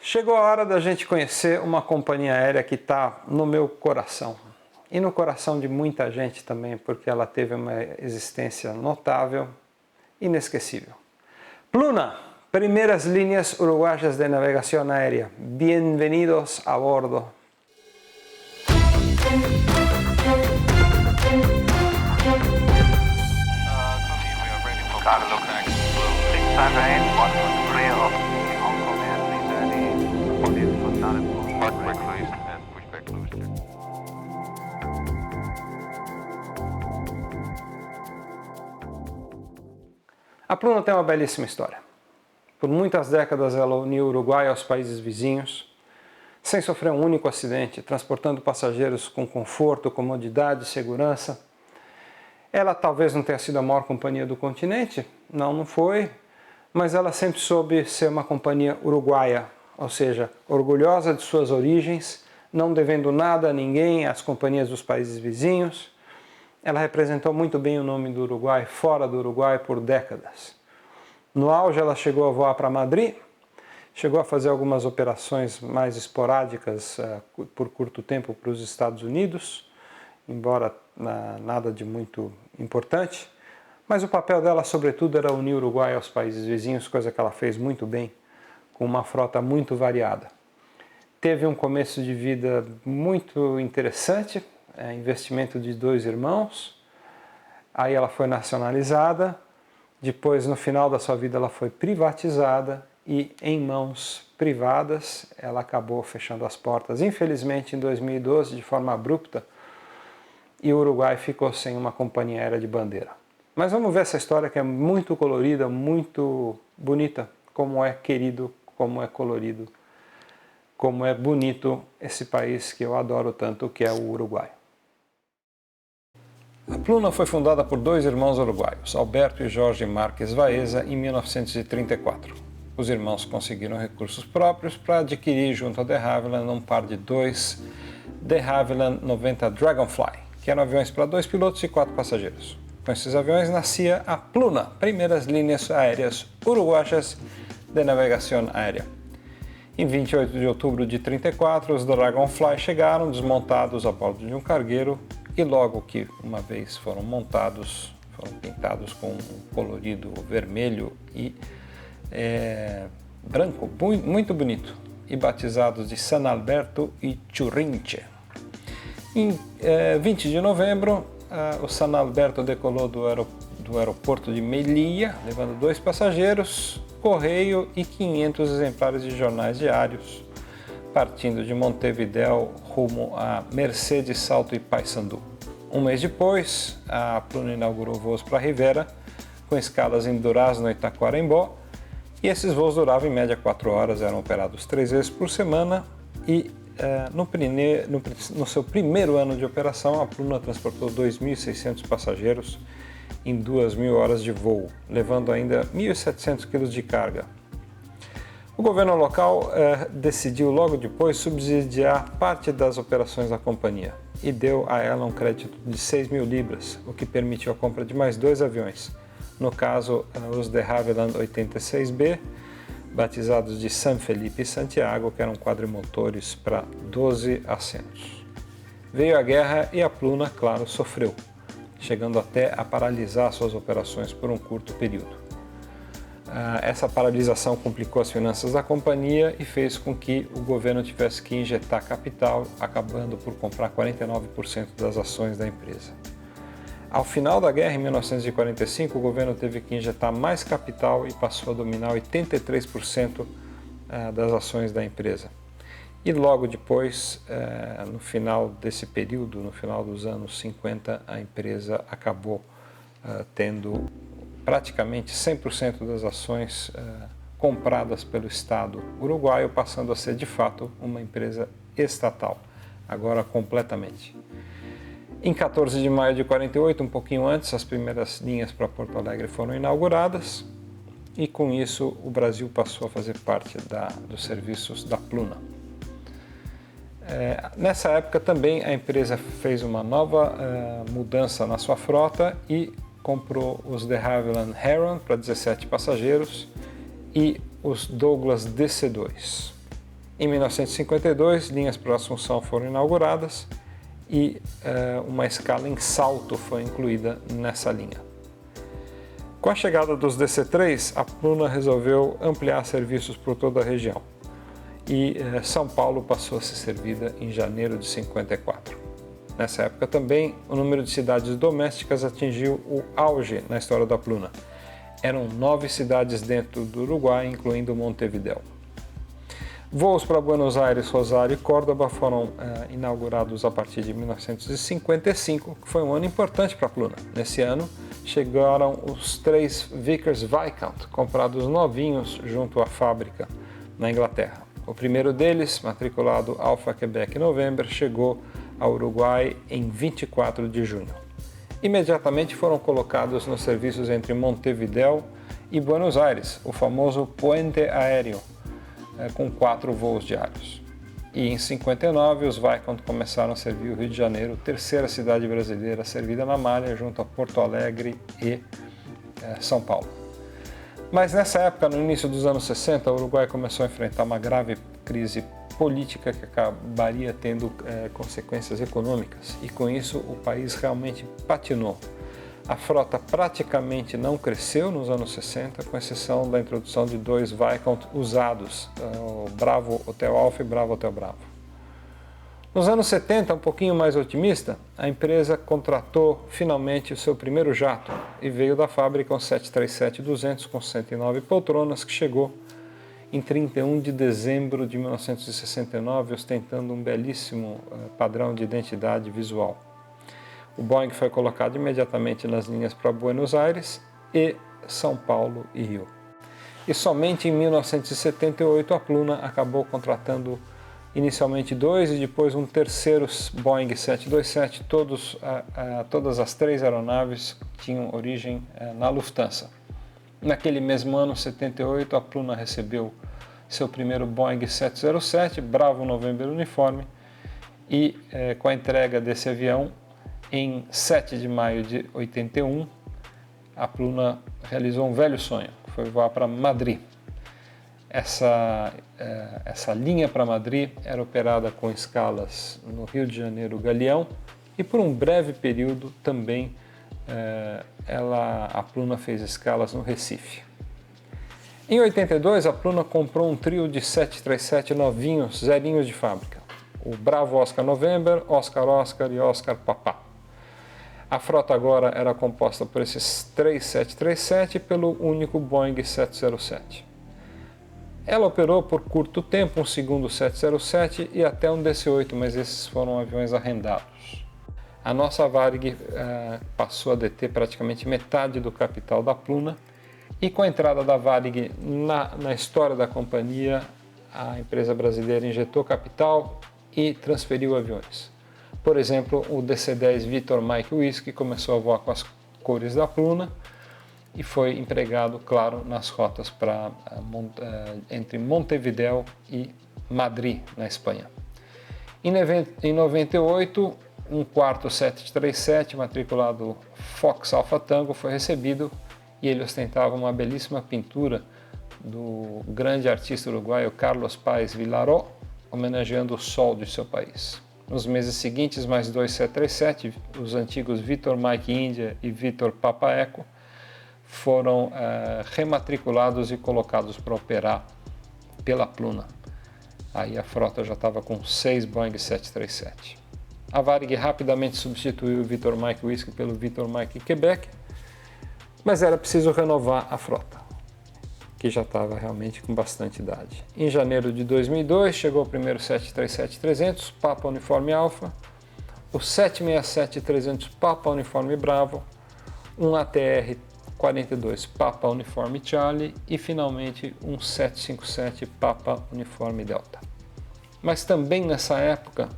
Chegou a hora da gente conhecer uma companhia aérea que está no meu coração e no coração de muita gente também, porque ela teve uma existência notável, inesquecível. Pluna, primeiras líneas uruguayas de navegación aérea. Bienvenidos a bordo. Carlo Connect Blue 658, 113 off the Hong Kong Air 330, reported for Dallas. Mark quick release and pushback closed. A Pluna tem uma belíssima história. Por muitas décadas ela uniu o Uruguai aos países vizinhos, sem sofrer um único acidente, transportando passageiros com conforto, comodidade e segurança. Ela talvez não tenha sido a maior companhia do continente, não foi, mas ela sempre soube ser uma companhia uruguaia, ou seja, orgulhosa de suas origens, não devendo nada a ninguém, às companhias dos países vizinhos. Ela representou muito bem o nome do Uruguai fora do Uruguai por décadas. No auge ela chegou a voar para Madrid, chegou a fazer algumas operações mais esporádicas por curto tempo para os Estados Unidos, embora nada de muito importante, mas o papel dela sobretudo era unir o Uruguai aos países vizinhos, coisa que ela fez muito bem, com uma frota muito variada. Teve um começo de vida muito interessante, investimento de 2 irmãos, aí ela foi nacionalizada, depois no final da sua vida ela foi privatizada e em mãos privadas ela acabou fechando as portas, infelizmente em 2012 de forma abrupta, e o Uruguai ficou sem uma companhia aérea de bandeira. Mas vamos ver essa história que é muito colorida, muito bonita, como é querido, como é colorido, como é bonito esse país que eu adoro tanto, que é o Uruguai. A Pluna foi fundada por 2 irmãos uruguaios, Alberto e Jorge Marques Vaeza, em 1934. Os irmãos conseguiram recursos próprios para adquirir junto à de Havilland um par de 2 de Havilland 90 Dragonfly, que eram aviões para 2 pilotos e 4 passageiros. Com esses aviões nascia a Pluna, primeiras linhas aéreas uruguaias de navegação aérea. Em 28 de outubro de 34, os Dragonfly chegaram desmontados a bordo de um cargueiro e logo que uma vez foram montados, foram pintados com um colorido vermelho e branco, muito bonito, e batizados de San Alberto e Churrinche. Em 20 de novembro, o San Alberto decolou do aeroporto de Melilla, levando 2 passageiros, correio e 500 exemplares de jornais diários, partindo de Montevidéu rumo a Mercedes, Salto e Paysandú. Um mês depois, a Pluna inaugurou voos para Rivera, com escalas em Durazno e Tacuarembó, e esses voos duravam em média 4 horas, eram operados 3 vezes por semana e no seu primeiro ano de operação, a Pluna transportou 2.600 passageiros em 2.000 horas de voo, levando ainda 1.700 kg de carga. O governo local decidiu logo depois subsidiar parte das operações da companhia e deu a ela um crédito de 6.000 libras, o que permitiu a compra de mais 2 aviões, no caso os de Havilland 86B, batizados de San Felipe e Santiago, que eram quadrimotores para 12 assentos. Veio a guerra e a Pluna, claro, sofreu, chegando até a paralisar suas operações por um curto período. Essa paralisação complicou as finanças da companhia e fez com que o governo tivesse que injetar capital, acabando por comprar 49% das ações da empresa. Ao final da guerra, em 1945, o governo teve que injetar mais capital e passou a dominar 83% das ações da empresa. E logo depois, no final desse período, no final dos anos 50, a empresa acabou tendo praticamente 100% das ações compradas pelo Estado uruguaio, passando a ser de fato uma empresa estatal, agora completamente. Em 14 de maio de 48, um pouquinho antes, as primeiras linhas para Porto Alegre foram inauguradas e com isso o Brasil passou a fazer parte dos serviços da Pluna. Nessa época também a empresa fez uma nova mudança na sua frota e comprou os de Havilland Heron para 17 passageiros e os Douglas DC-2. Em 1952, linhas para Assunção foram inauguradas e uma escala em Salto foi incluída nessa linha. Com a chegada dos DC-3, a Pluna resolveu ampliar serviços por toda a região e São Paulo passou a ser servida em janeiro de 54. Nessa época também, o número de cidades domésticas atingiu o auge na história da Pluna. Eram 9 cidades dentro do Uruguai, incluindo Montevidéu. Voos para Buenos Aires, Rosário e Córdoba foram inaugurados a partir de 1955, que foi um ano importante para a Pluna. Nesse ano, chegaram os 3 Vickers Viscount, comprados novinhos junto à fábrica na Inglaterra. O primeiro deles, matriculado Alpha Quebec November, chegou ao Uruguai em 24 de junho. Imediatamente foram colocados nos serviços entre Montevidéu e Buenos Aires, o famoso Puente Aéreo, com 4 voos diários. E em 59, os Viscount começaram a servir o Rio de Janeiro, terceira cidade brasileira servida na malha, junto a Porto Alegre e São Paulo. Mas nessa época, no início dos anos 60, o Uruguai começou a enfrentar uma grave crise política que acabaria tendo consequências econômicas, e com isso o país realmente patinou. A frota praticamente não cresceu nos anos 60, com exceção da introdução de 2 Viscount usados, o Bravo Hotel Alfa e Bravo Hotel Bravo. Nos anos 70, um pouquinho mais otimista, a empresa contratou finalmente o seu primeiro jato e veio da fábrica um 737-200 com 109 poltronas, que chegou em 31 de dezembro de 1969, ostentando um belíssimo padrão de identidade visual. O Boeing foi colocado imediatamente nas linhas para Buenos Aires e São Paulo e Rio. E somente em 1978 a Pluna acabou contratando inicialmente 2 e depois um terceiro Boeing 727. Todas as 3 aeronaves tinham origem na Lufthansa. Naquele mesmo ano, 78, a Pluna recebeu seu primeiro Boeing 707, Bravo November Uniforme, e com a entrega desse avião, em 7 de maio de 81, a Pluna realizou um velho sonho, que foi voar para Madrid. Essa linha para Madrid era operada com escalas no Rio de Janeiro Galeão e por um breve período também a Pluna fez escalas no Recife. Em 82, a Pluna comprou um trio de 737 novinhos, zerinhos de fábrica, o Bravo Oscar November, Oscar Oscar e Oscar Papá. A frota agora era composta por esses 3 737 e pelo único Boeing 707. Ela operou por curto tempo um segundo 707 e até um DC-8, mas esses foram aviões arrendados. A nossa Varig passou a deter praticamente metade do capital da Pluna, e com a entrada da Varig na história da companhia, a empresa brasileira injetou capital e transferiu aviões. Por exemplo, o DC-10 Vitor Mike Whisky começou a voar com as cores da Pluna e foi empregado, claro, nas rotas entre Montevidéu e Madrid, na Espanha. Em 98, um quarto 737 matriculado Fox Alpha Tango foi recebido e ele ostentava uma belíssima pintura do grande artista uruguaio Carlos Páez Vilaró, homenageando o sol de seu país. Nos meses seguintes, mais 2 737, os antigos Vitor Mike India e Vitor Papa Echo, foram rematriculados e colocados para operar pela Pluna. Aí a frota já estava com 6 Boeing 737. A Varig rapidamente substituiu o Vitor Mike Whisky pelo Vitor Mike Quebec, mas era preciso renovar a frota, que já estava realmente com bastante idade. Em janeiro de 2002, chegou o primeiro 737-300 Papa Uniforme Alpha, o 767-300 Papa Uniforme Bravo, um ATR-42 Papa Uniforme Charlie e, finalmente, um 757 Papa Uniforme Delta. Mas também nessa época,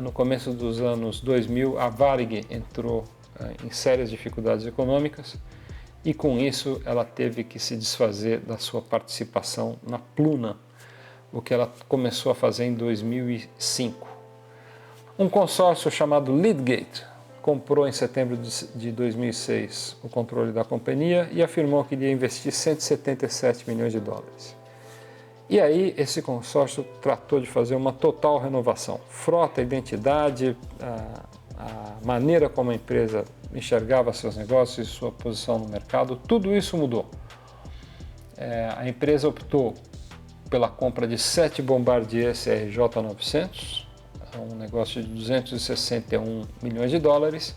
no começo dos anos 2000, a Varig entrou em sérias dificuldades econômicas, e com isso ela teve que se desfazer da sua participação na Pluna, o que ela começou a fazer em 2005. Um consórcio chamado Leadgate comprou em setembro de 2006 o controle da companhia e afirmou que iria investir 177 milhões de dólares. E aí esse consórcio tratou de fazer uma total renovação. Frota, identidade, a maneira como a empresa enxergava seus negócios e sua posição no mercado, tudo isso mudou. A empresa optou pela compra de 7 Bombardier CRJ-900, um negócio de 261 milhões de dólares,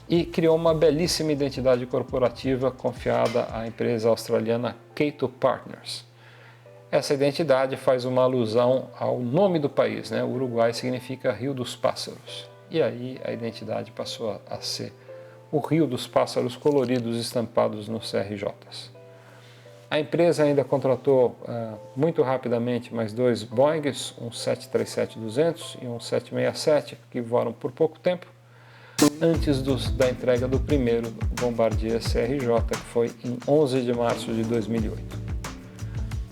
e criou uma belíssima identidade corporativa confiada à empresa australiana Cato Partners. Essa identidade faz uma alusão ao nome do país, né? O Uruguai significa Rio dos Pássaros. E aí a identidade passou a ser o Rio dos Pássaros coloridos estampados nos CRJs. A empresa ainda contratou muito rapidamente mais 2 Boeings, um 737-200 e um 767, que voaram por pouco tempo, antes da entrega do primeiro Bombardier CRJ, que foi em 11 de março de 2008.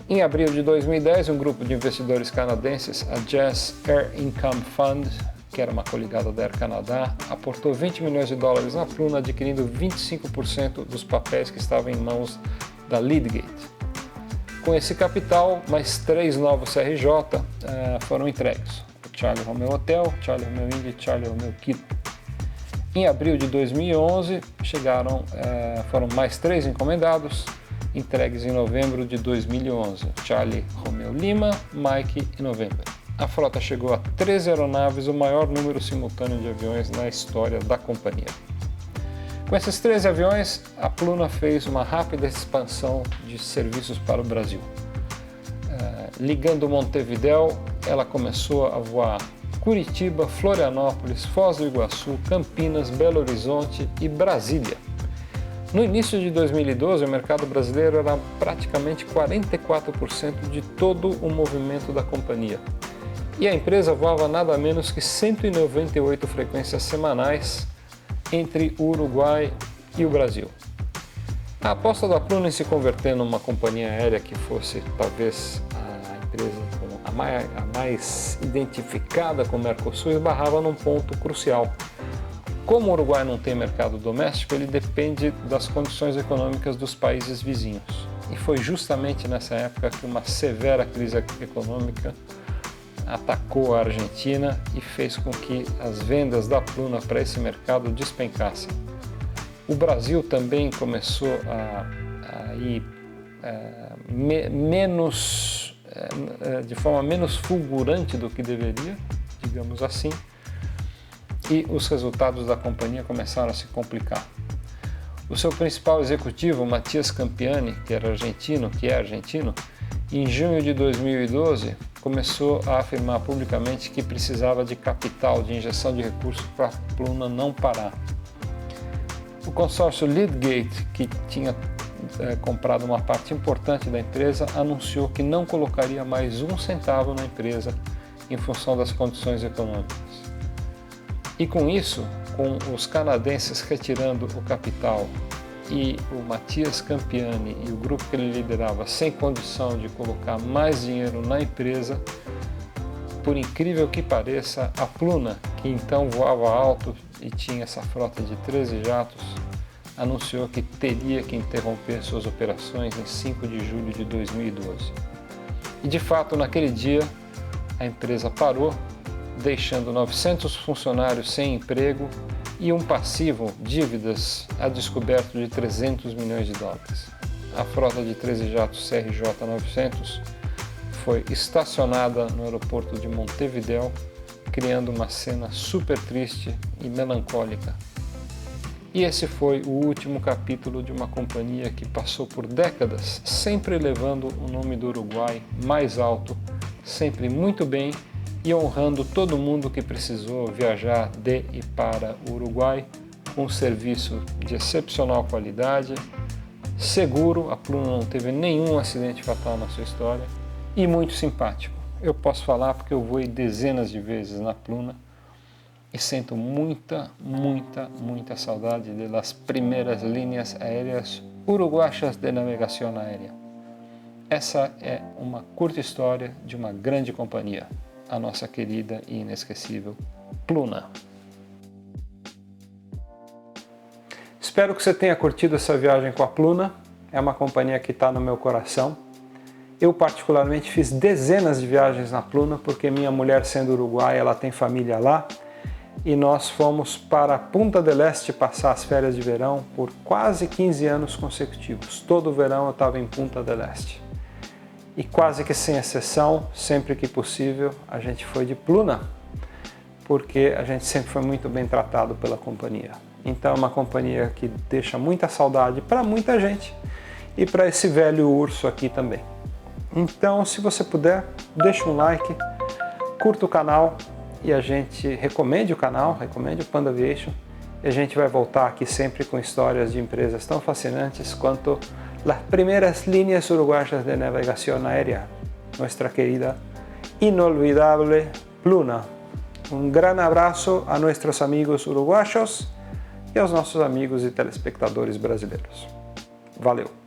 Em abril de 2010, um grupo de investidores canadenses, a Jazz Air Income Fund, que era uma coligada da Air Canada, aportou 20 milhões de dólares na Pluna, adquirindo 25% dos papéis que estavam em mãos da Leadgate. Com esse capital, mais 3 novos CRJ foram entregues: o Charlie Romeo Hotel, Charlie Romeo India e Charlie Romeo Kilo. Em abril de 2011, foram mais 3 encomendados, entregues em novembro de 2011, Charlie Romeo Lima, Mike e November. A frota chegou a 13 aeronaves, o maior número simultâneo de aviões na história da companhia. Com esses 13 aviões, a Pluna fez uma rápida expansão de serviços para o Brasil. Ligando Montevidéu, ela começou a voar Curitiba, Florianópolis, Foz do Iguaçu, Campinas, Belo Horizonte e Brasília. No início de 2012, o mercado brasileiro era praticamente 44% de todo o movimento da companhia. E a empresa voava nada menos que 198 frequências semanais entre o Uruguai e o Brasil. A aposta da Pluna em se converter numa companhia aérea que fosse talvez a empresa a mais identificada com o Mercosul esbarrava num ponto crucial. Como o Uruguai não tem mercado doméstico, ele depende das condições econômicas dos países vizinhos. E foi justamente nessa época que uma severa crise econômica atacou a Argentina e fez com que as vendas da Pluna para esse mercado despencassem. O Brasil também começou a ir de forma menos fulgurante do que deveria, digamos assim, e os resultados da companhia começaram a se complicar. O seu principal executivo, Matias Campiani, que é argentino, em junho de 2012 começou a afirmar publicamente que precisava de capital, de injeção de recursos para a Pluna não parar. O consórcio Leadgate, que tinha comprado uma parte importante da empresa, anunciou que não colocaria mais um centavo na empresa em função das condições econômicas. E com isso, com os canadenses retirando o capital e o Matias Campiani e o grupo que ele liderava sem condição de colocar mais dinheiro na empresa, por incrível que pareça, a Pluna, que então voava alto e tinha essa frota de 13 jatos, anunciou que teria que interromper suas operações em 5 de julho de 2012. E de fato, naquele dia, a empresa parou, deixando 900 funcionários sem emprego e um passivo, dívidas, a descoberto de 300 milhões de dólares. A frota de 13 jatos CRJ-900 foi estacionada no aeroporto de Montevidéu, criando uma cena super triste e melancólica. E esse foi o último capítulo de uma companhia que passou por décadas, sempre levando o nome do Uruguai mais alto, sempre muito bem e honrando todo mundo que precisou viajar de e para o Uruguai, com um serviço de excepcional qualidade, seguro, a Pluna não teve nenhum acidente fatal na sua história, e muito simpático. Eu posso falar porque eu voei dezenas de vezes na Pluna e sinto muita saudade das primeiras linhas aéreas uruguaias de navegação aérea. Essa é uma curta história de uma grande companhia, a nossa querida e inesquecível Pluna. Espero que você tenha curtido essa viagem com a Pluna. É uma companhia que está no meu coração. Eu particularmente fiz dezenas de viagens na Pluna, porque minha mulher, sendo uruguaia, ela tem família lá, e nós fomos para Punta del Este passar as férias de verão por quase 15 anos consecutivos. Todo verão eu estava em Punta del Este. E quase que sem exceção, sempre que possível, a gente foi de Pluna, porque a gente sempre foi muito bem tratado pela companhia. Então é uma companhia que deixa muita saudade para muita gente e para esse velho urso aqui também. Então, se você puder, deixa um like, curta o canal e a gente recomende o canal, recomende o Panda Aviation, e a gente vai voltar aqui sempre com histórias de empresas tão fascinantes quanto as primeiras líneas uruguayas de navegación aérea, nuestra querida, inolvidable Pluna. Um grande abraço a nossos amigos uruguaios e aos nossos amigos e telespectadores brasileiros. Valeu!